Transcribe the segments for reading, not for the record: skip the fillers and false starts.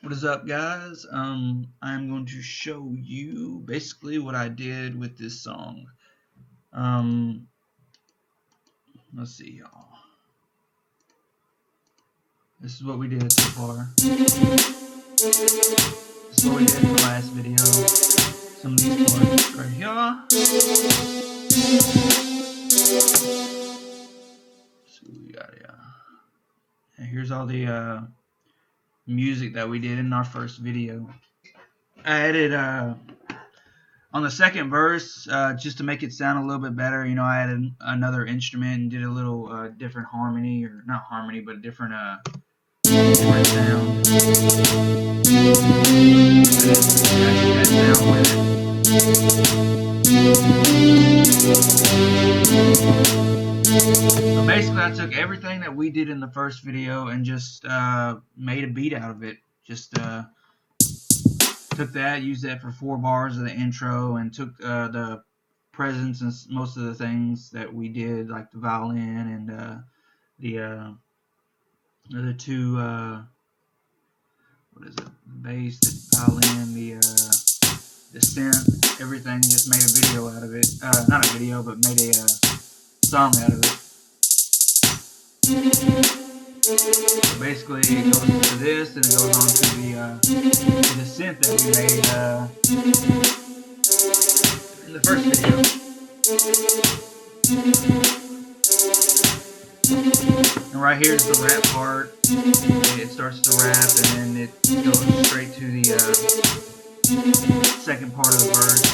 What is up, guys? I'm going to show you basically what I did with this song. Let's see, y'all. This is what we did so far. This is what we did in the last video. Some of these parts right here. So we got and here's all the music that we did in our first video. I added on the second verse, just to make it sound a little bit better, I added another instrument and did a little different harmony, or not harmony, but different sound. That sound with it. So basically, I took everything that we did in the first video and just made a beat out of it. Just took that, used that for 4 bars of the intro, and took the presence and most of the things that we did, like the violin and the two what is it? The bass, the violin, the synth, everything. Just made a video out of it. Not a video, but made a song out of it. So basically, it goes to this, and it goes on to the synth that we made in the first video. And right here is the rap part. It starts to rap, and then it goes straight to the second part of the verse,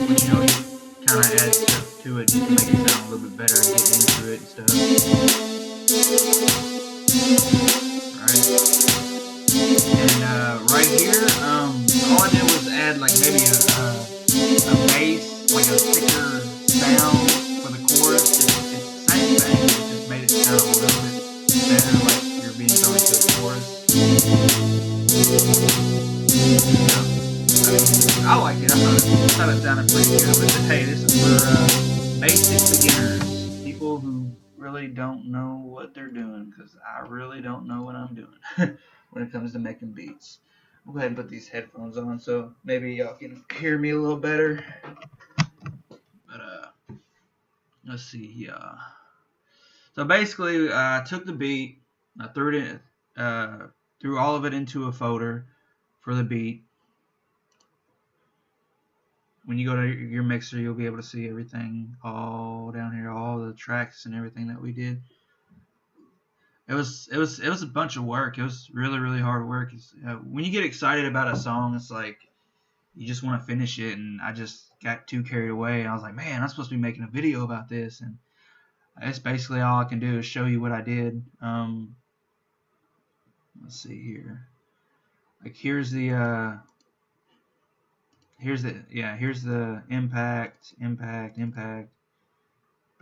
which you kind of add stuff to it just to make it sound a little bit better and get into it and stuff. Right. And right here, all I did was add like maybe a bass, like a thicker sound for the chorus. It's the same thing, it just made it sound a little bit better, like you're being thrown into the chorus. I like it. I thought it sounded pretty good, but hey, this is for basic beginners, people who really don't know what they're doing, because I really don't know what I'm doing when it comes to making beats. I'll go ahead and put these headphones on so maybe y'all can hear me a little better. But let's see. So basically, I took the beat, I threw all of it into a folder for the beat. When you go to your mixer, you'll be able to see everything all down here, all the tracks and everything that we did. It was a bunch of work. It was really hard work. When you get excited about a song, it's like you just want to finish it, and I just got too carried away. I was like, man, I'm supposed to be making a video about this, and that's basically all I can do is show you what I did. Let's see here. Like here's the impact.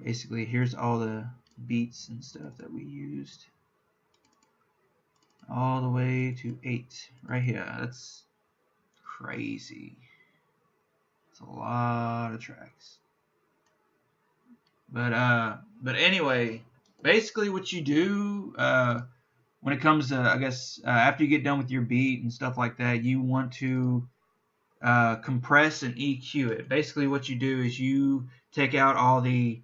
Basically, here's all the beats and stuff that we used, all the way to 8 right here. That's crazy. It's a lot of tracks. But anyway, basically what you do when it comes to, I guess, after you get done with your beat and stuff like that, you want to compress and EQ it. Basically what you do is you take out all the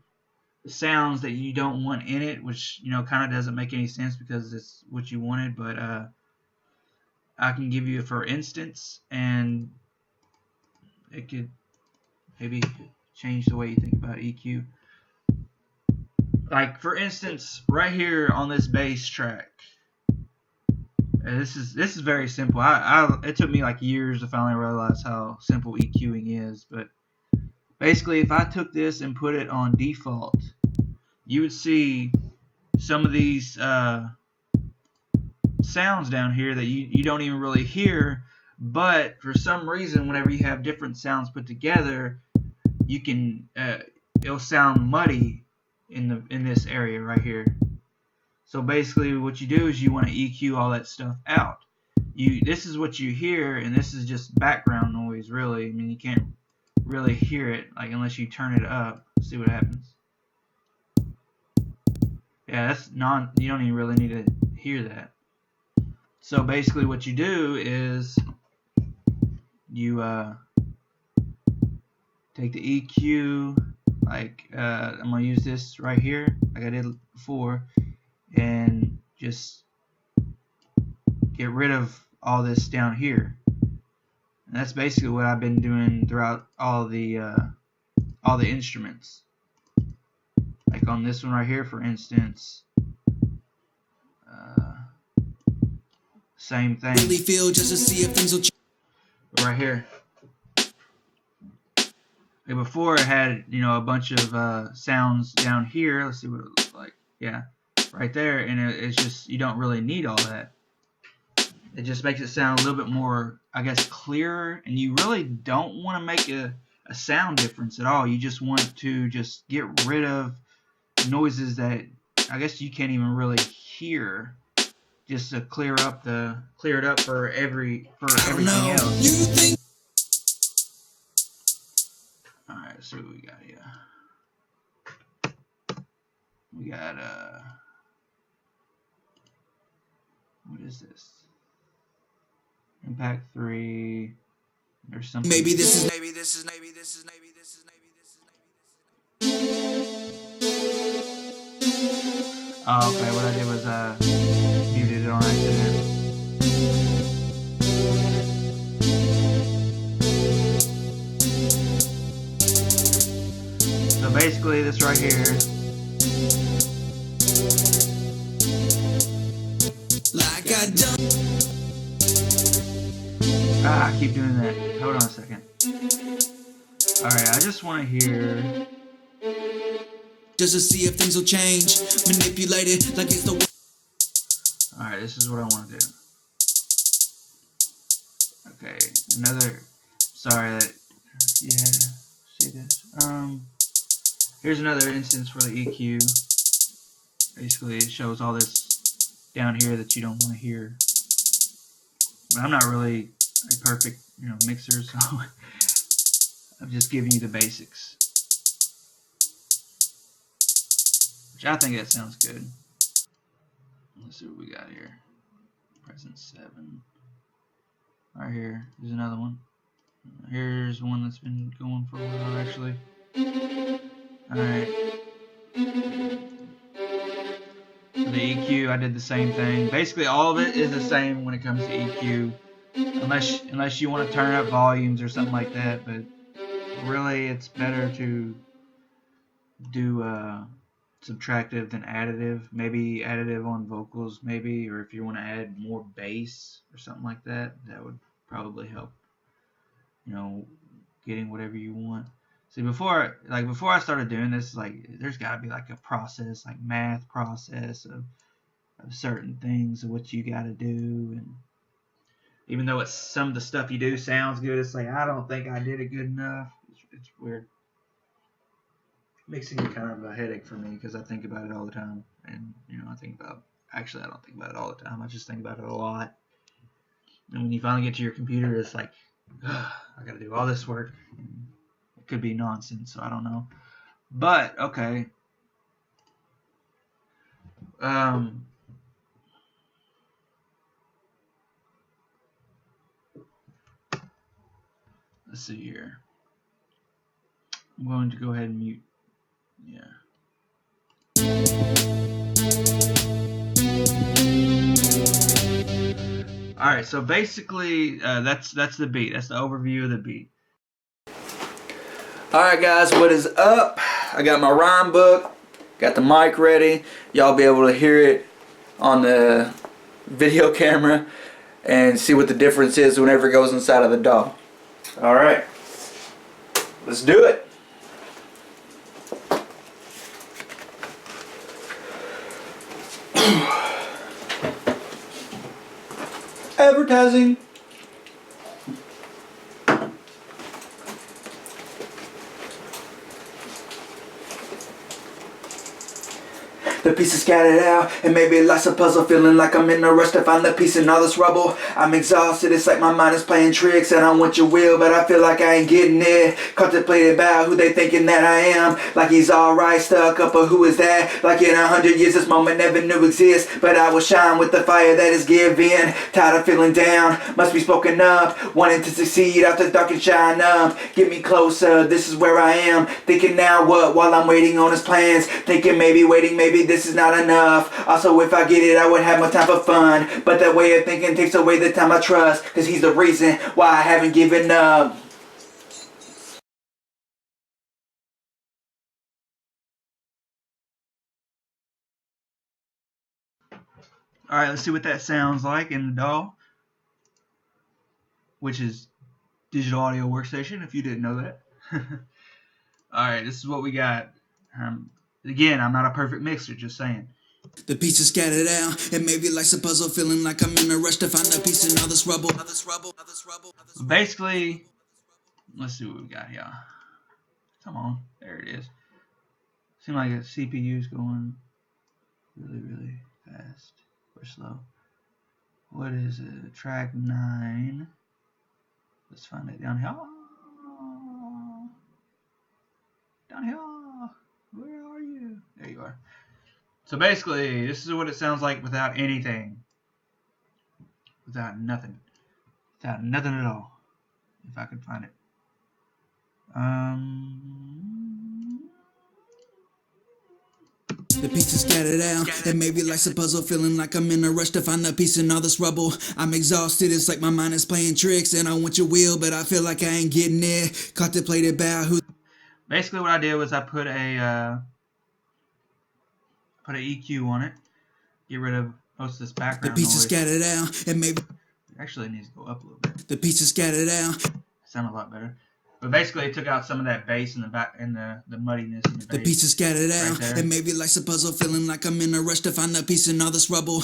sounds that you don't want in it, which kind of doesn't make any sense because it's what you wanted, but I can give you for instance, and it could maybe change the way you think about EQ. Like for instance, right here on this bass track, this is very simple. It took me like years to finally realize how simple EQing is, but basically if I took this and put it on default, you would see some of these sounds down here that you don't even really hear, but for some reason whenever you have different sounds put together, you can it'll sound muddy in this area right here. So basically what you do is you want to EQ all that stuff out. This is what you hear, and this is just background noise, really. I mean, you can't really hear it like unless you turn it up. See what happens. Yeah, that's you don't even really need to hear that. So basically what you do is you take the EQ, like I'm going to use this right here like I did before, and just get rid of all this down here. And that's basically what I've been doing throughout all the instruments. Like on this one right here, for instance, same thing. Really feel just to see if things will change. Right here. Like before it had, you know, a bunch of sounds down here. Let's see what it looks like. Yeah, right there, and it's just, you don't really need all that. It just makes it sound a little bit more, I guess, clearer, and you really don't want to make a sound difference at all. You just want to just get rid of noises that I guess you can't even really hear, just to clear it up for everything else. Alright, let's see what we got here. We got what is this? Impact 3. There's something. Maybe this is. Oh, okay, what I did was muted it on accident. So basically this right here, Like I don't. I keep doing that. Hold on a second. Alright, I just want to hear. Just to see if things will change. Manipulate it like it's the. Alright, this is what I want to do. Okay, another. Sorry that. Yeah, see this. Here's another instance for the EQ. Basically, it shows all this down here that you don't want to hear. But I'm not really a perfect, you know, mixer, so I'm just giving you the basics. Which I think that sounds good. Let's see what we got here. Present 7. Right here. Here's another one. Here's one that's been going for a while, actually. Alright. For the EQ, I did the same thing. Basically, all of it is the same when it comes to EQ. Unless you want to turn up volumes or something like that. But really, it's better to do subtractive than additive. Maybe additive on vocals, maybe, or if you want to add more bass or something like that, that would probably help, you know, getting whatever you want. See, before I started doing this, like, there's got to be like a process, like math process of certain things of what you got to do, and even though it's some of the stuff you do sounds good, it's like I don't think I did it good enough. It's weird. Mixing is kind of a headache for me because I think about it all the time, and you know, I don't think about it all the time. I just think about it a lot. And when you finally get to your computer, it's like, I got to do all this work. And it could be nonsense, so I don't know. But okay. Let's see here. I'm going to go ahead and mute. Yeah. Alright, so basically that's the beat. That's the overview of the beat. Alright guys, what is up? I got my rhyme book, got the mic ready. Y'all be able to hear it on the video camera and see what the difference is whenever it goes inside of the DAW. Alright, let's do it. Advertising. The pieces scattered out, and maybe life's a puzzle, feeling like I'm in a rush to find the piece in all this rubble. I'm exhausted, it's like my mind is playing tricks, and I want your will, but I feel like I ain't getting it. Contemplated about who they thinking that I am, like he's alright, stuck up, but who is that? Like in 100 years this moment never knew exist, but I will shine with the fire that is given. Tired of feeling down, must be spoken up, wanting to succeed out the dark and shine up. Get me closer, this is where I am, thinking now what, while I'm waiting on his plans, thinking maybe waiting, maybe this is not enough. Also if I get it I would have more time for fun, but that way of thinking takes away the time I trust, cause he's the reason why I haven't given up. Alright, let's see what that sounds like in the DAW, which is Digital Audio Workstation, if you didn't know that. Alright, this is what we got. Again, I'm not a perfect mixer, just saying. The pieces scattered out, and maybe life's a puzzle, feeling like I'm in a rush to find a piece in all this rubble. Basically, let's see what we got here. Come on, there it is. Seems like the CPU's going really, really fast or slow. What is it? Track 9. Let's find it down here. Down here. Where are you? There you are. So basically, this is what it sounds like without anything. Without nothing. Without nothing at all. If I could find it. The pieces scattered out, and maybe life's a puzzle, feeling like I'm in a rush to find a piece in all this rubble. I'm exhausted, it's like my mind is playing tricks, and I want your will, but I feel like I ain't getting it. Contemplated about who. Basically, what I did was I put a EQ on it. Get rid of most of this background The pieces noise. scattered out, and maybe. Actually, it needs to go up a little bit. The pieces scattered out. Sound a lot better. But basically, it took out some of that bass in the back and the muddiness in the bass. The pieces scattered out, right and maybe life's a puzzle, feeling like I'm in a rush to find a piece in all this rubble.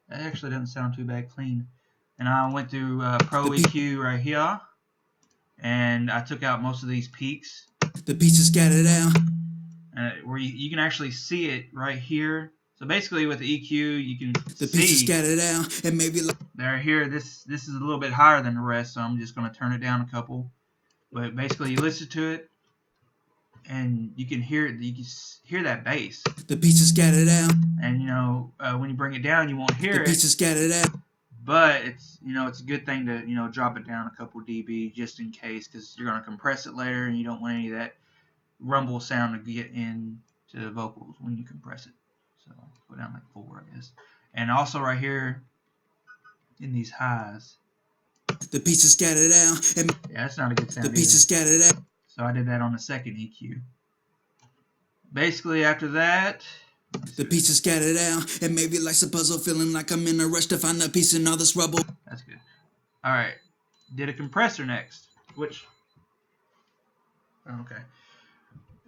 That actually doesn't sound too bad clean. And I went through Pro EQ right here, and I took out most of these peaks. The pieces scattered out. Where you can actually see it right here. So basically, with the EQ, you can The pieces see scattered out, and maybe. there here. This is a little bit higher than the rest, so I'm just going to turn it down a couple. But basically, you listen to it, and you can hear it. You can hear that bass. The pieces scattered out. And you know, when you bring it down, you won't hear The pieces scattered out. But it's it's a good thing to drop it down a couple dB just in case, because you're going to compress it later, and you don't want any of that rumble sound to get into the vocals when you compress it. So go down like 4, I guess. And also right here in these highs. The pieces scattered out, and Yeah, that's not a good sound. the pieces scattered out. So I did that on the second EQ. Basically, after that, The pieces scattered out, and maybe life's a puzzle, feeling like I'm in a rush to find a piece in all this rubble. that's good. All right, did a compressor next, which okay.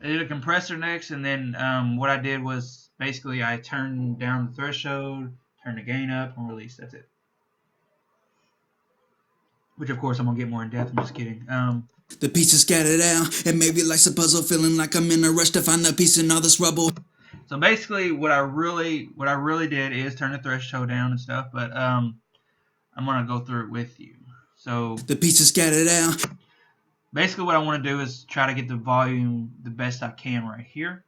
I did a compressor next, and then what I did was basically I turned down the threshold, turned the gain up, and release. That's it. Which of course I'm gonna get more in depth. I'm just kidding. The pieces scattered out, and maybe life's a puzzle, feeling like I'm in a rush to find a piece in all this rubble. So basically, what I really did is turn the threshold down and stuff, but I'm gonna go through it with you. So The pieces scattered out. basically, what I want to do is try to get the volume the best I can right here.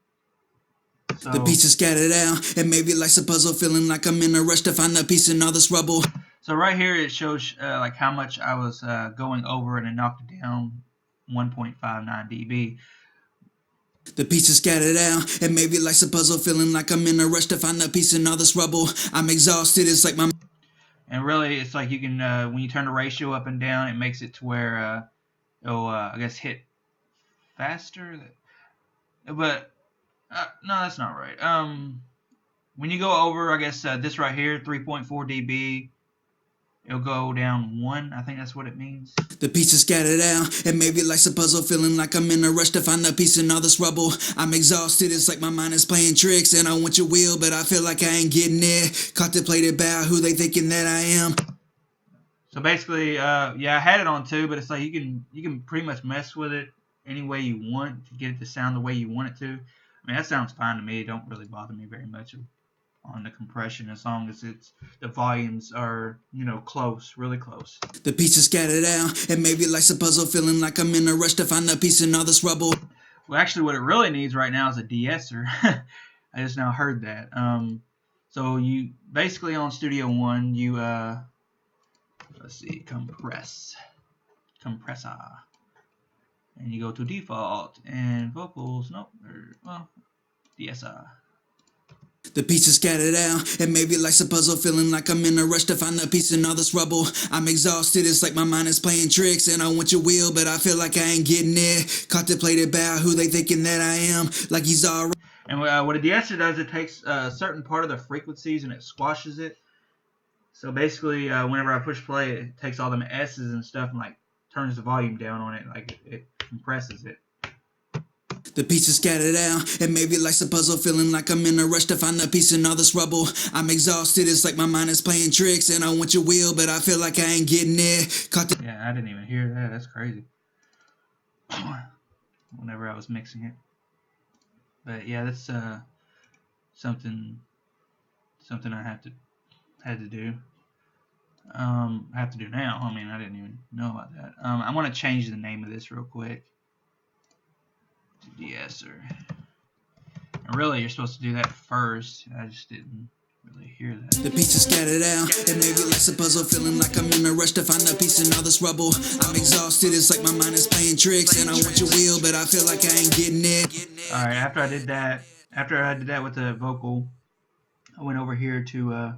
So, The pieces scattered out, and maybe life's a puzzle, feeling like I'm in a rush to find a piece in all this rubble. so right here it shows like how much I was going over, and it knocked it down 1.59 dB. The pieces scattered out, and maybe life's a puzzle, feeling like I'm in a rush to find a piece in all this rubble. I'm exhausted, it's like my. And really, it's like you can when you turn the ratio up and down, it makes it to where it'll I guess hit faster. But no, that's not right. When you go over, I guess this right here, 3.4 dB, it'll go down 1. I think that's what it means. The pieces scattered out, and maybe life's a puzzle, feeling like I'm in a rush to find a piece in all this rubble. I'm exhausted, it's like my mind is playing tricks, and I want your will, but I feel like I ain't getting it. Contemplated about who they thinking that I am. So basically, yeah, I had it on 2, but it's like you can pretty much mess with it any way you want to get it to sound the way you want it to. I mean, that sounds fine to me. It don't really bother me very much on the compression, as long as the volumes are, close, really close. The pieces scattered out, and maybe life's a puzzle, feeling like I'm in a rush to find a piece in all this rubble. Well, actually, what it really needs right now is a de-esser. I just now heard that. So you basically on Studio One, you let's see, compressor, and you go to default and vocals. Nope, de-esser. The pieces scattered out, and maybe life's a puzzle, feeling like I'm in a rush to find a piece in all this rubble. I'm exhausted, it's like my mind is playing tricks, and I want your will, but I feel like I ain't getting it. Contemplated about who they thinking that I am, like he's alright. And what a de-esser does, it takes a certain part of the frequencies and it squashes it. So basically, whenever I push play, it takes all them S's and stuff and like turns the volume down on it, like it compresses it. The pieces scattered out, and maybe life's a puzzle, feeling like I'm in a rush to find a piece in all this rubble. I'm exhausted, it's like my mind is playing tricks, and I want your will, but I feel like I ain't getting it. Yeah, I didn't even hear that. That's crazy. Whenever I was mixing it. But yeah, that's something I had to do. I have to do now. I mean, I didn't even know about that. I want to change the name of this real quick. De-esser. And really, you're supposed to do that first. I just didn't really hear that. The pieces scattered out, and maybe life's a puzzle, feeling like I'm in a rush to find a piece in all this rubble. I'm exhausted, it's like my mind is playing tricks, and I want your will, but I feel like I ain't getting it. Alright, after I did that with the vocal, I went over here to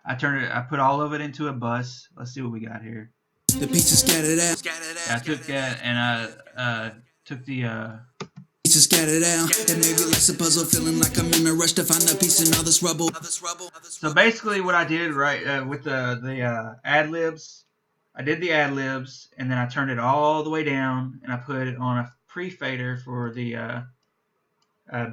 I put all of it into a bus. Let's see what we got here. The pieces scattered out. I took that and I took the Pieces scattered out, and maybe life's a puzzle, feeling like I'm in a rush to find a piece in all this rubble. So basically what I did with the ad-libs, I did the ad-libs and then I turned it all the way down and I put it on a pre-fader for the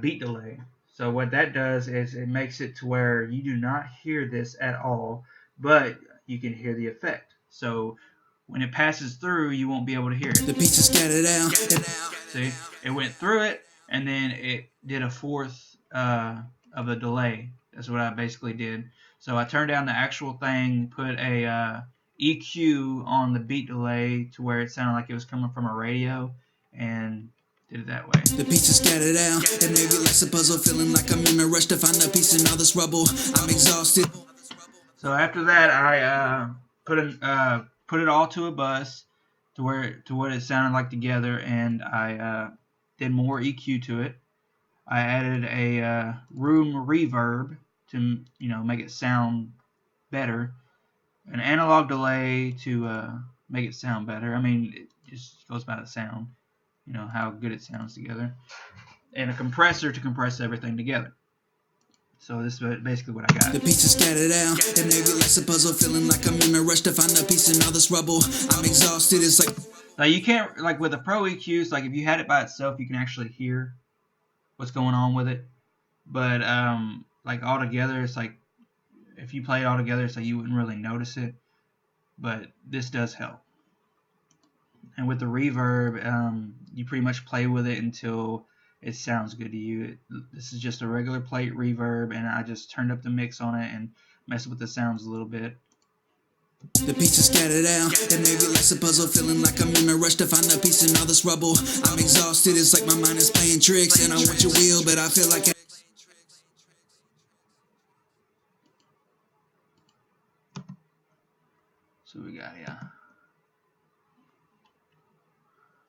beat delay. So what that does is it makes it to where you do not hear this at all, but you can hear the effect. So when it passes through, you won't be able to hear it. The pieces scattered out. See, it went through it, and then it did a fourth of a delay. That's what I basically did. So I turned down the actual thing, put a EQ on the beat delay to where it sounded like it was coming from a radio, and did it that way. The pieces scattered out, and maybe life's a puzzle, feeling like I'm in a rush to find a piece in all this rubble. I'm exhausted. So after that, I put it all to a bus to what it sounded like together, and I did more EQ to it. I added a room reverb to make it sound better, an analog delay to make it sound better. I mean, it just goes by the sound, how good it sounds together, and a compressor to compress everything together. So this is basically what I got. The pieces scattered out, and maybe life's a puzzle, feeling like I'm in a rush to find a piece in all this rubble. I'm exhausted, it's like... Now you can't, like with the Pro EQs, like if you had it by itself, you can actually hear what's going on with it. But like all together, it's like, if you play it all together, it's like you wouldn't really notice it. But this does help. And with the reverb, you pretty much play with it until it sounds good to you. This is just a regular plate reverb, and I just turned up the mix on it and messed with the sounds a little bit. The pieces scattered out, and maybe life's a puzzle, feeling like I'm in a rush to find a piece in all this rubble. I'm exhausted, it's like my mind is playing tricks, and I want your will, but I feel like I... So we got, yeah.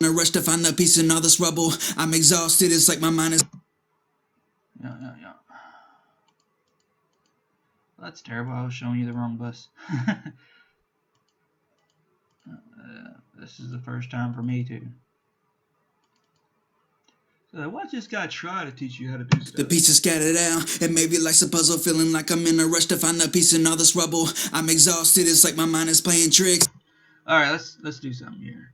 In a rush to find a piece in all this rubble. I'm exhausted, it's like my mind is... Yeah. Well, that's terrible. I was showing you the wrong bus. This is the first time for me too. So watch this guy try to teach you how to do stuff. The pieces scattered out, and maybe life's a puzzle, feeling like I'm in a rush to find a piece in all this rubble. I'm exhausted, it's like my mind is playing tricks. Alright, let's do something here.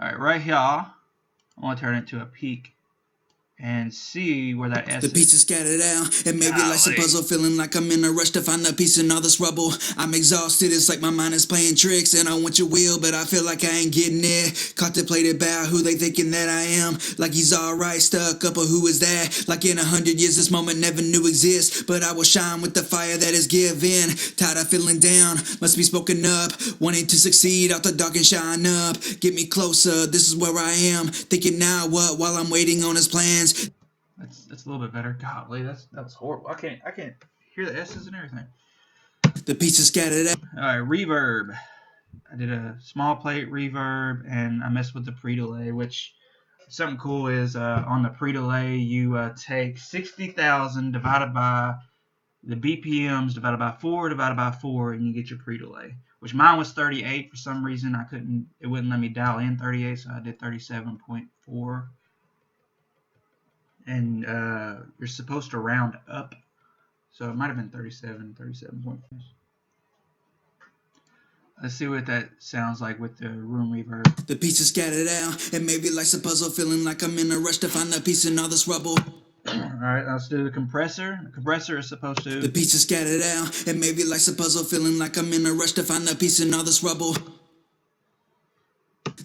Alright, right here, I want to turn it to a peak. and see where that S The is. pieces scattered out, and maybe life's a puzzle, feeling like I'm in a rush to find the piece in all this rubble. I'm exhausted, it's like my mind is playing tricks, and I want your will, but I feel like I ain't getting it. Contemplated about who they thinking that I am, like he's alright, stuck up, or who is that? Like in 100 years, this moment never knew exist, but I will shine with the fire that is given. Tired of feeling down, must be spoken up, wanting to succeed out the dark and shine up. Get me closer, this is where I am, thinking now what, while I'm waiting on his plans. That's a little bit better. Golly, that's horrible. I can't hear the S's and everything. The pieces scattered out. All right, reverb. I did a small plate reverb, and I messed with the pre-delay, which something cool is on the pre-delay you take 60,000 divided by the BPMs divided by 4 divided by 4, and you get your pre-delay. Which mine was 38 for some reason. It wouldn't let me dial in 38, so I did 37.4. And you're supposed to round up, so it might have been 37.4. Let's see what that sounds like with the room reverb. The pieces scattered out, and maybe life's a puzzle, feeling like I'm in a rush to find the piece in all this rubble. Alright, let's do the compressor. The compressor is supposed to... The pieces scattered out, and maybe life's a puzzle, feeling like I'm in a rush to find the piece in all this rubble.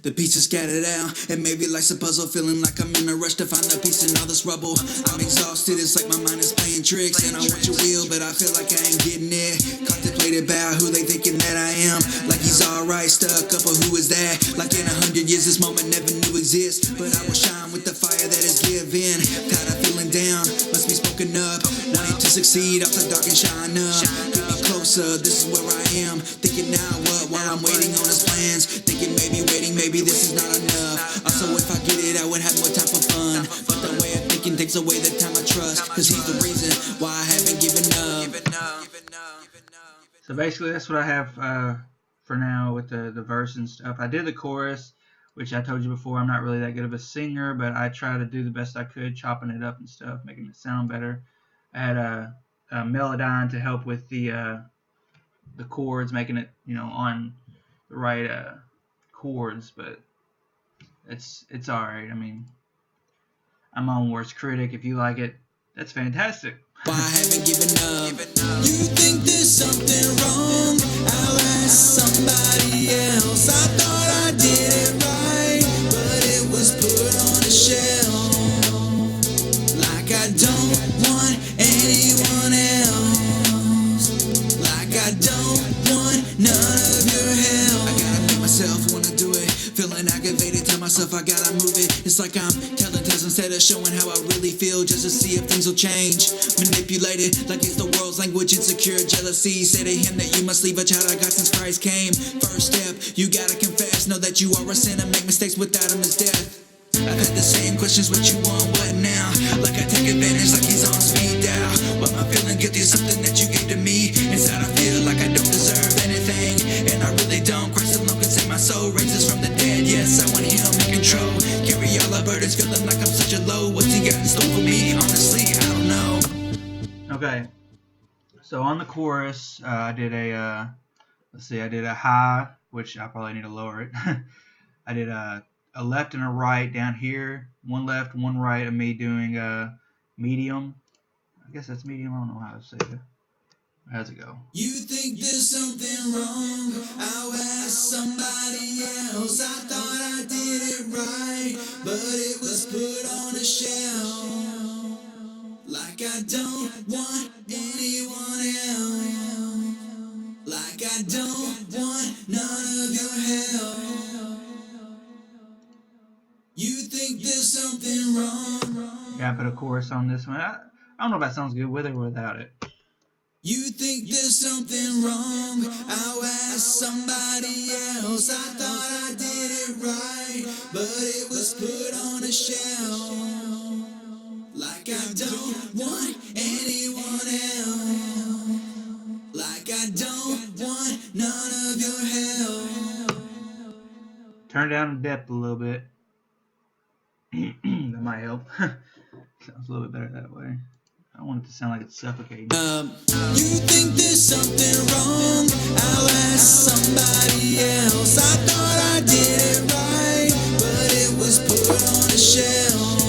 The pieces scattered out, and maybe life's a puzzle, feeling like I'm in a rush to find a piece in all this rubble. I'm exhausted, it's like my mind is playing tricks, and I want your will, but I feel like I ain't getting it. Contemplated about who they thinking that I am, like he's alright, stuck up, or who is that? Like in 100 years, this moment never knew exist, but I will shine with the fire that is given. Tired of feeling down, must be spoken up, wanting to succeed out the dark and shine up. Get me closer, this is where I am, thinking now what, while I'm waiting on his plans, thinking maybe this is not enough. Also, if I get it, I would have more time for fun. But the way of thinking takes away the time I trust, cause he's the reason why I haven't given up. So basically that's what I have for now with the verse and stuff. I did the chorus, which I told you before, I'm not really that good of a singer, but I try to do the best I could, chopping it up and stuff, making it sound better. I had a Melodyne to help with the chords, making it, on the right chords, but it's alright. I mean, I'm my own worst critic. If you like it, that's fantastic. Why I haven't given up. You think there's something wrong? I'll ask somebody else. I thought I did it right, but it was put on a shelf. Like I don't want anyone else. Like I don't want none of your help. I gotta make myself wanna do it. Feeling aggravated, tell myself I gotta move it. It's like I'm telling tales instead of showing how I really feel, just to see if things will change. Manipulated like it's the world's language, insecure jealousy. Say to him that you must leave a child I got since Christ came. First step, you gotta confess, know that you are a sinner, make mistakes without him is death. I've had the same questions, what you want, what now? Like I take advantage, like he's on speed dial. Why am I feeling guilty, something that you gave to me? Inside I feel like I don't deserve anything, and I really don't. Christ alone can save my soul, raises from the dead. Yes, I want him in control. Carry all our burdens, feeling like I'm such a low. What's he got in store for me? Honestly, I don't know. Okay, so on the chorus, I did a high, which I probably need to lower it. I did a left and a right down here, one left, one right of me doing a medium. I guess that's medium. I don't know how to say it. How's it go? You think there's something wrong? I'll ask somebody else. I thought I did it right, but it was put on a shelf. Like I don't want anyone else. Like I don't want none of your help. You think there's something wrong? Yeah, I put a chorus on this one. I don't know if that sounds good with it or without it. You think there's something wrong? I'll ask somebody else. I thought I did it right, but it was put on a shelf. Like I don't want anyone else. Like I don't want none of your help. Turn down the depth a little bit. That might help. Sounds a little bit better that way. I don't want it to sound like it's suffocating. You think there's something wrong? I'll ask somebody else. I thought I did it right, but it was put on a shelf.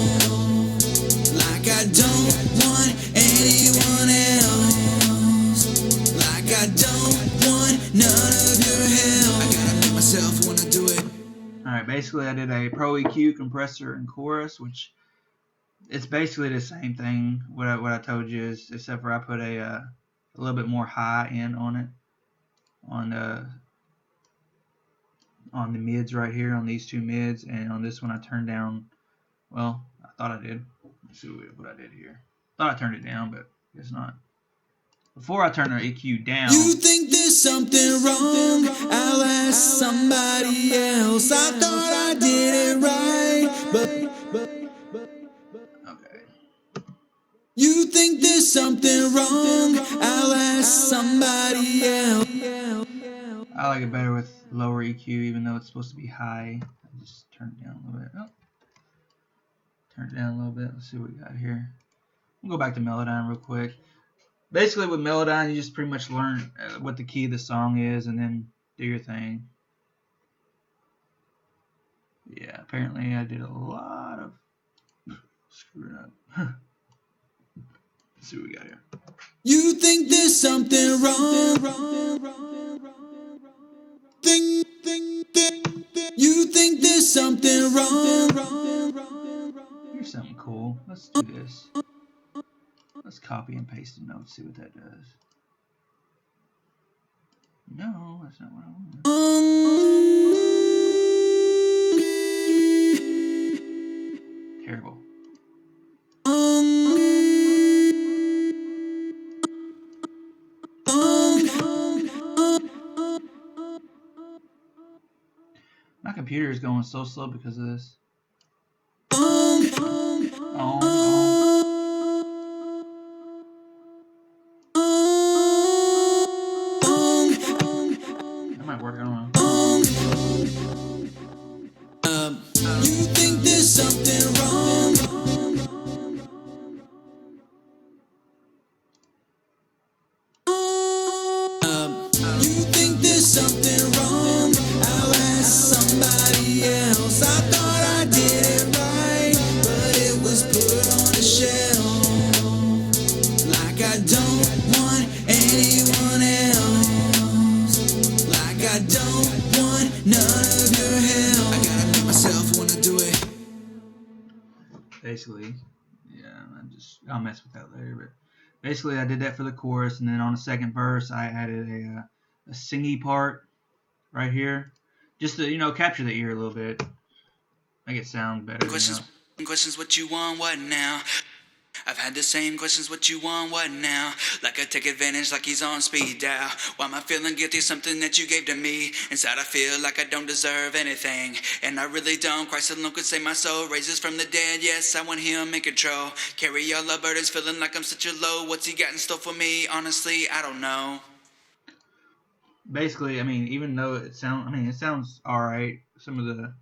want anyone else. Like I don't want none of your help. I gotta make myself wanna do it. Alright, basically I did a Pro EQ, compressor, and chorus, which it's basically the same thing. What I told you is, except for I put a little bit more high end on it, on the mids right here, on these two mids, and on this one I turned down. Well, I thought I did. Let's see what I did here. Thought I turned it down, but guess not. Before I turn the EQ down. You think there's something wrong? I'll ask somebody else. I thought I did it right, but Okay. you think there's something wrong? I'll ask somebody else. I like it better with lower EQ, even though it's supposed to be high. I just turned it down a little bit. Oh. Turn it down a little bit. Let's see what we got here. We'll go back to Melodyne real quick. Basically, with Melodyne, you just pretty much learn what the key of the song is and then do your thing. Yeah, apparently I did a lot of screwing up. Let's see what we got here. You think there's something wrong? You think there's something wrong? Here's something cool. Let's do this. Let's copy and paste the notes, see what that does. No, that's not what I want. Terrible. My computer is going so slow because of this. That might work, I don't know. You think there's something wrong? You think there's something wrong? I'll ask somebody else. I thought I did it right, but it was put on a shelf. Like I don't want anyone else. Like I don't want none of your help. I gotta make myself wanna do it. Basically, yeah, I'll mess with that later, but basically I did that for the chorus, and then on the second verse I added a singy part right here, just to capture the ear a little bit, make it sound better. Questions, what you want, what now? I've had the same questions, what you want, what now? Like I take advantage, like he's on speed dial. Why am I feeling guilty, something that you gave to me? Inside I feel like I don't deserve anything, and I really don't. Christ alone could save my soul, raises from the dead, yes, I want him in control. Carry all the burdens, feeling like I'm such a low. What's he got in store for me? Honestly, I don't know. Basically, I mean, even though it sounds alright, some of the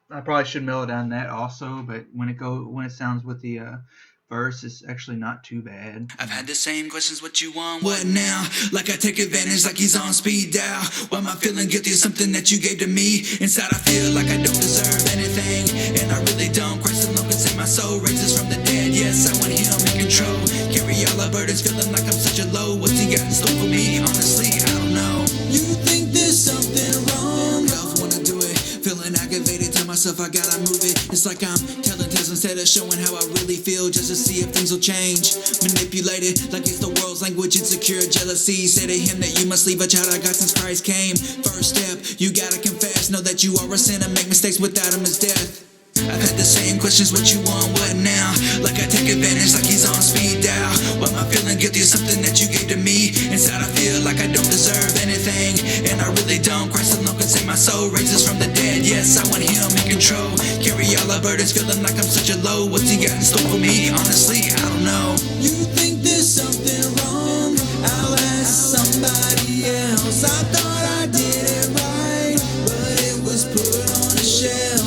I probably should mellow down that also, but when it sounds with the verse, it's actually not too bad. I've had the same questions, what you want, what now? Like I take advantage, like he's on speed dial. Why am I feeling guilty of something that you gave to me? Inside I feel like I don't deserve anything, and I really don't. Christ alone can save my soul, raises from the dead, yes, I want him in control. Carry all our burdens, feeling like I'm such a low. What's he got in store for me? Honestly, I don't know. You think there's something wrong? I wanna do it, feeling aggravated, tell myself I gotta move it. It's like I'm telling tales instead of showing how I really feel, just to see if things will change. Manipulated like it's the world's language, insecure jealousy. Say to him that you must leave a child I got since Christ came. First step, you gotta confess, know that you are a sinner, make mistakes, without him is death. I've had the same questions, what you want, what now? Like I take advantage, like he's on speed dial. Why am I feeling guilty of something that you gave to me? Inside I feel like I don't deserve anything, and I really don't. Christ alone can save my soul, raises from the dead, yes, I want him in control. Carry all our burdens, feeling like I'm such a low. What's he got in store for me? Honestly, I don't know. You think there's something wrong? I'll ask somebody else. I thought I did it right, but it was put on a shelf.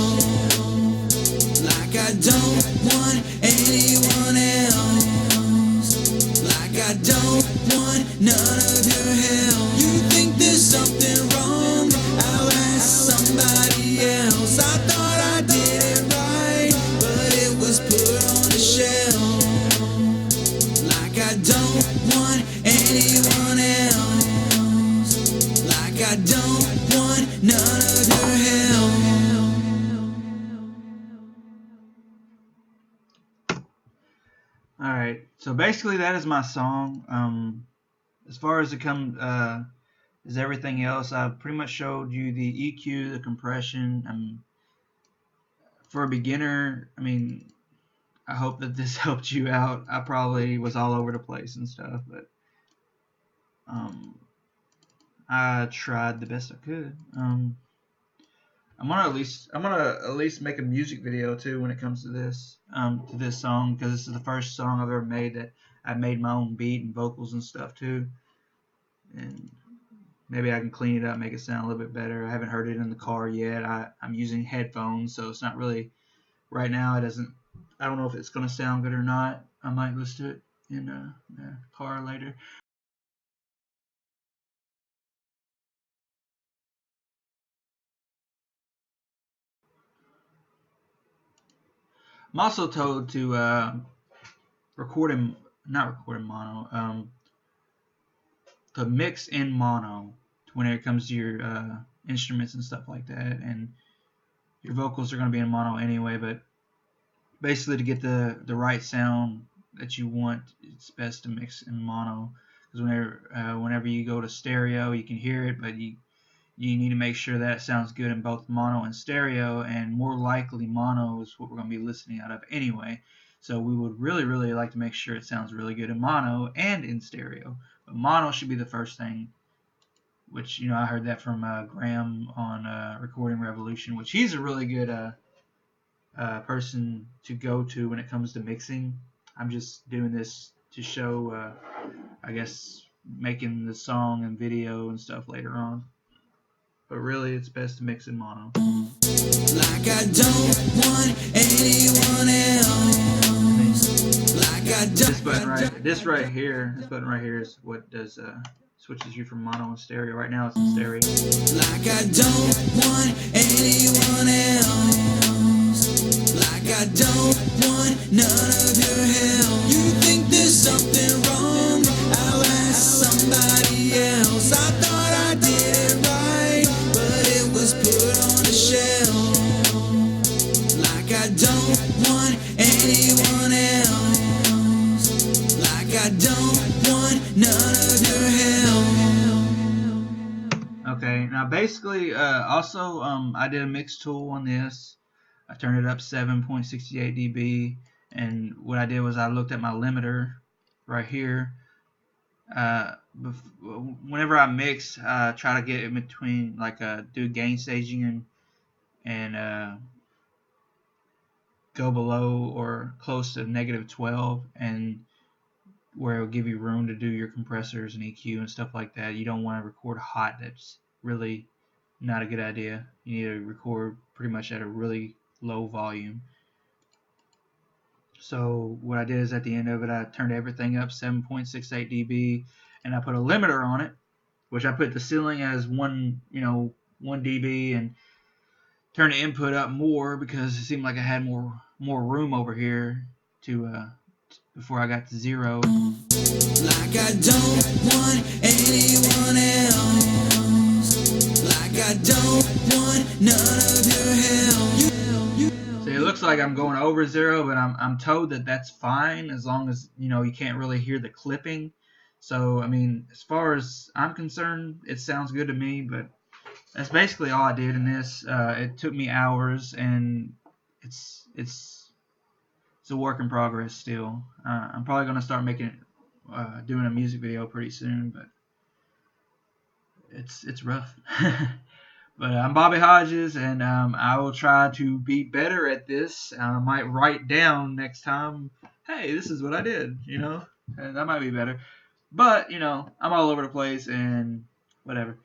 Like I don't want anyone else. Like I don't want none of your help. You think there's something wrong? I'll ask somebody else. I thought I did it right, but it was put on I don't want anyone else. Like I don't want none of your help. All right, so basically that is my song. As far as it comes, as everything else, I've pretty much showed you the EQ, the compression. For a beginner, I mean, I hope that this helped you out. I probably was all over the place and stuff, but I tried the best I could. I'm gonna at least make a music video too when it comes to this song, because this is the first song I've ever made that I made my own beat and vocals and stuff too, and maybe I can clean it up, make it sound a little bit better. I haven't heard it in the car yet. I'm using headphones, so it's not really right now. I don't know if it's gonna sound good or not. I might listen to it in the car later. I'm also told to not record in mono, to mix in mono when it comes to your instruments and stuff like that, and your vocals are going to be in mono anyway, but basically to get the right sound that you want, it's best to mix in mono, because whenever you go to stereo, you can hear it, but you need to make sure that it sounds good in both mono and stereo, and more likely mono is what we're going to be listening out of anyway. So we would really, really like to make sure it sounds really good in mono and in stereo. But mono should be the first thing, which, I heard that from Graham on Recording Revolution, which he's a really good person to go to when it comes to mixing. I'm just doing this to show, I guess, making the song and video and stuff later on. But really, it's best to mix in mono. Like I don't want anyone else. Like I don't. This button right here is what does switches you from mono and stereo. Right now it's in stereo. Like I don't want anyone else. Like I don't want none of your help. You think there's something wrong? I'll ask somebody else. I thought I did it right, but it was put on a shelf. Like I don't want anyone else. Like I don't want none of your help. Okay, now basically, also I did a mix tool on this. I turned it up 7.68 dB, and what I did was I looked at my limiter right here. Whenever I mix, I try to get in between, like do gain staging and go below or close to -12, and where it'll give you room to do your compressors and EQ and stuff like that. You don't want to record hot. That's really not a good idea. You need to record pretty much at a really low volume. So what I did is at the end of it, I turned everything up 7.68 dB, and I put a limiter on it, which I put the ceiling as 1 dB, and turned the input up more because it seemed like I had more room over here to before I got to 0. Like I don't want anyone else. Like I don't want none of your help. So it looks like I'm going over 0, but I'm told that that's fine as long as you can't really hear the clipping. So I mean, as far as I'm concerned, it sounds good to me. But that's basically all I did in this. It took me hours, and it's a work in progress still. I'm probably gonna start doing a music video pretty soon, but it's rough. But I'm Bobby Hodges, and I will try to be better at this. I might write down next time, hey, this is what I did, and that might be better. But I'm all over the place and whatever.